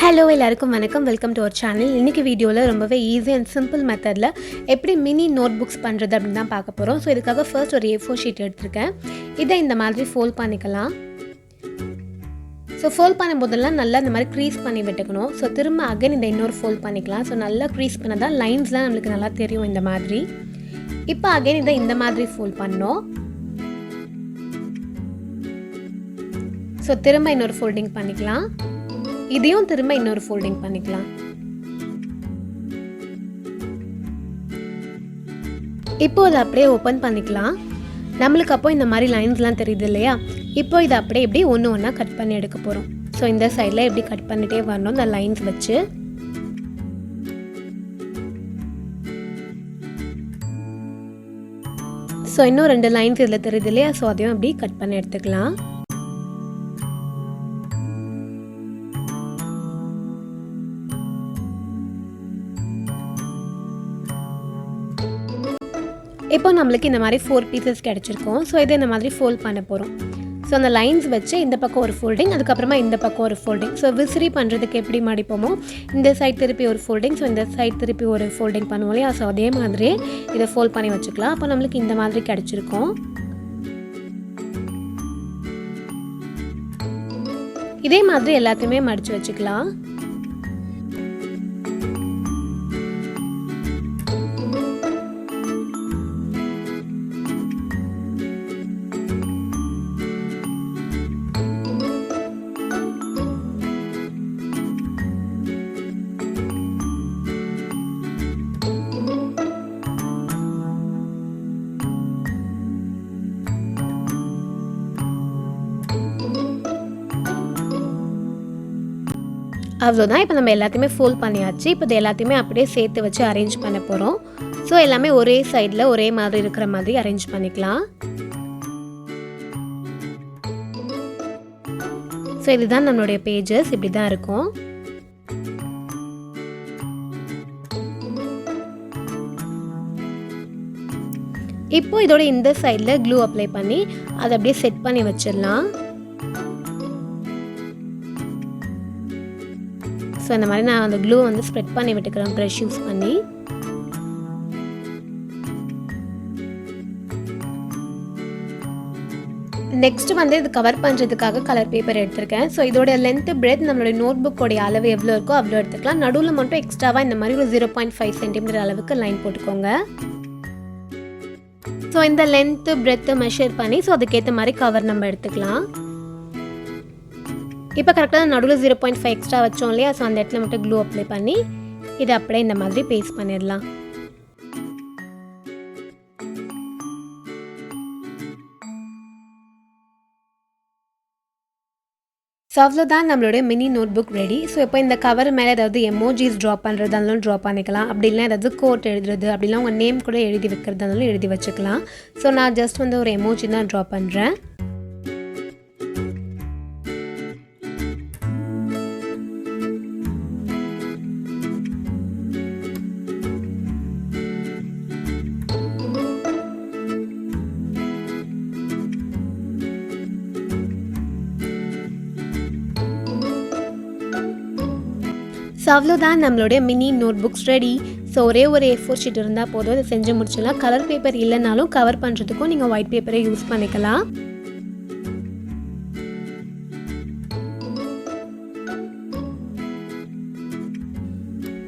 Hello எல்லாருக்கும் வணக்கம். Welcome to our channel. இன்றைக்கி வீடியோவில் ரொம்பவே ஈஸி அண்ட் சிம்பிள் மெத்தடில் எப்படி மினி நோட் புக்ஸ் பண்ணுறது அப்படின்னு தான் பார்க்க போகிறோம். ஸோ இதுக்காக ஃபர்ஸ்ட் ஒரு A4 ஷீட் எடுத்திருக்கேன். இதை இந்த மாதிரி ஃபோல்ட் பண்ணிக்கலாம். ஸோ ஃபோல்ட் பண்ணும் போதெல்லாம் நல்லா இந்த மாதிரி க்ரீஸ் பண்ணி விட்டுக்கணும். ஸோ திரும்ப அகைன் இந்த இன்னொரு ஃபோல்ட் பண்ணிக்கலாம். ஸோ நல்லா க்ரீஸ் பண்ணால் தான் லைன்ஸ்லாம் நம்மளுக்கு நல்லா தெரியும் இந்த மாதிரி. இப்போ அகைன் இதை இந்த மாதிரி ஃபோல்ட் பண்ணோம். ஸோ திரும்ப இன்னொரு ஃபோல்டிங் பண்ணிக்கலாம். இதையும் திரும்ப இன்னொரு ஃபோல்டிங் பண்ணிக்கலாம். இப்போ இதை அப்படியே ஓப்பன் பண்ணிக்கலாம். நம்மளுக்கு அப்போ இந்த மாதிரி லைன்ஸ்லாம் தெரியுது இல்லையா? இப்போ இதை அப்படியே எப்படி ஒன்று ஒன்றா கட் பண்ணி எடுக்க போகிறோம். ஸோ இந்த சைடில் எப்படி கட் பண்ணிகிட்டே வரணும் இந்த லைன்ஸ் வச்சு. ஸோ இன்னும் 2 லைன்ஸ் இதில் தெரியுது இல்லையா? ஸோ அதையும் அப்படி கட் பண்ணி எடுத்துக்கலாம். இப்போ நம்மளுக்கு இந்த மாதிரி 4 பீசஸ் கிடச்சிருக்கோம். ஸோ இதை இந்த மாதிரி ஃபோல்ட் பண்ண போகிறோம். ஸோ அந்த லைன்ஸ் வச்சு இந்த பக்கம் ஒரு ஃபோல்டிங், அதுக்கப்புறமா இந்த பக்கம் ஒரு ஃபோல்டிங். ஸோ விசிறி பண்ணுறதுக்கு எப்படி மடிப்போமோ இந்த சைட் திருப்பி ஒரு ஃபோல்டிங், ஸோ இந்த சைட் திருப்பி ஒரு ஃபோல்டிங் பண்ணுவோம் இல்லையா? ஸோ அதே மாதிரி இதை ஃபோல்ட் பண்ணி வச்சுக்கலாம். அப்போ நம்மளுக்கு இந்த மாதிரி கிடச்சிருக்கோம். இதே மாதிரி எல்லாத்தையுமே மடித்து வச்சுக்கலாம். அவ்வளோதான். இப்போ நம்ம எல்லாத்தையுமே ஃபோல்ட் பண்ணியாச்சு. இப்போ இது எல்லாத்தையுமே அப்படியே சேர்த்து வச்சு அரேஞ்ச் பண்ண போகிறோம். ஸோ எல்லாமே ஒரே சைடில் ஒரே மாதிரி இருக்கிற மாதிரி அரேஞ்ச் பண்ணிக்கலாம். ஸோ இதுதான் நம்மளுடைய பேஜஸ். இப்படி தான் இருக்கும். இப்போ இதோட இந்த சைடில் க்ளூ அப்ளை பண்ணி அதை அப்படியே செட் பண்ணி வச்சிடலாம். ஸோ இந்த மாதிரி நான் அந்த க்ளூ வந்து ஸ்ப்ரெட் பண்ணி விட்டுக்கிறேன் ப்ரஷ் யூஸ் பண்ணி. நெக்ஸ்ட் வந்து இது கவர் பண்ணுறதுக்காக கலர் பேப்பர் எடுத்திருக்கேன். ஸோ இதோட லென்த்து பிரெத் நம்மளுடைய நோட் புக்கோடைய அளவு எவ்வளோ இருக்கோ அவ்வளோ எடுத்துக்கலாம். நடுவில் மட்டும் எக்ஸ்ட்ராவாக இந்த மாதிரி ஒரு 0.5 சென்டிமீட்டர் அளவுக்கு லைன் போட்டுக்கோங்க. ஸோ இந்த லென்த்து பிரெத்தை மெஷர் பண்ணி ஸோ அதுக்கேற்ற மாதிரி கவர் நம்ம எடுத்துக்கலாம். இப்போ கரெக்டாக நடுவில் 0.5 எக்ஸ்ட்ரா வச்சோம் இல்லையா? ஸோ அந்த இடத்துல மட்டும் க்ளூ அப்ளை பண்ணி இதை அப்படியே இந்த மாதிரி பேஸ்ட் பண்ணிடலாம். ஸோ அவ்வளோதான் நம்மளுடைய mini notebook ready. So இப்போ இந்த கவர் மேலே ஏதாவது எமோஜிஸ் ட்ரா பண்ணுறதாலும் ட்ரா பண்ணிக்கலாம். அப்படி இல்லைனா ஏதாவது கோட் எழுதுறது, அப்படிலாம் உங்கள் நேம் கூட எழுதி வைக்கிறதாலும் எழுதி வச்சுக்கலாம். ஸோ நான் ஜஸ்ட் வந்து ஒரு எமோஜி தான் ட்ரா பண்ணுறேன். ஸோ அவ்வளோதான் நம்மளுடைய mini notebooks ready. So ஒரே ஒரு A4 ஷீட் இருந்தால் போதும், இதை செஞ்சு முடிச்சிடலாம். கலர் பேப்பர் இல்லைனாலும் கவர் பண்ணுறதுக்கும் நீங்கள் ஒயிட் பேப்பரை யூஸ் பண்ணிக்கலாம்.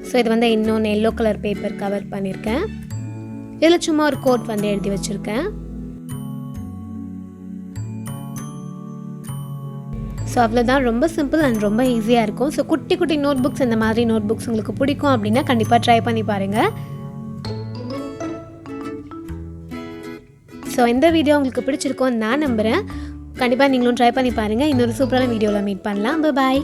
ஸோ இது வந்து இன்னொன்று எல்லோ கலர் பேப்பர் கவர் பண்ணியிருக்கேன். இதில் சும்மா ஒரு கோட் வந்து எழுதி வச்சுருக்கேன். ஸோ அவ்வளோதான். ரொம்ப சிம்பிள் அண்ட் ரொம்ப ஈஸியாக இருக்கும். ஸோ குட்டி குட்டி நோட் புக்ஸ், இந்த மாதிரி நோட் புக்ஸ் உங்களுக்கு பிடிக்கும் அப்படின்னா கண்டிப்பாக ட்ரை பண்ணி பாருங்கள். ஸோ இந்த வீடியோ உங்களுக்கு பிடிச்சிருக்கோன்னு நான் நம்புகிறேன். கண்டிப்பாக நீங்களும் ட்ரை பண்ணி பாருங்கள். இன்னொரு சூப்பரான வீடியோவில் மீட் பண்ணலாம். பாய்.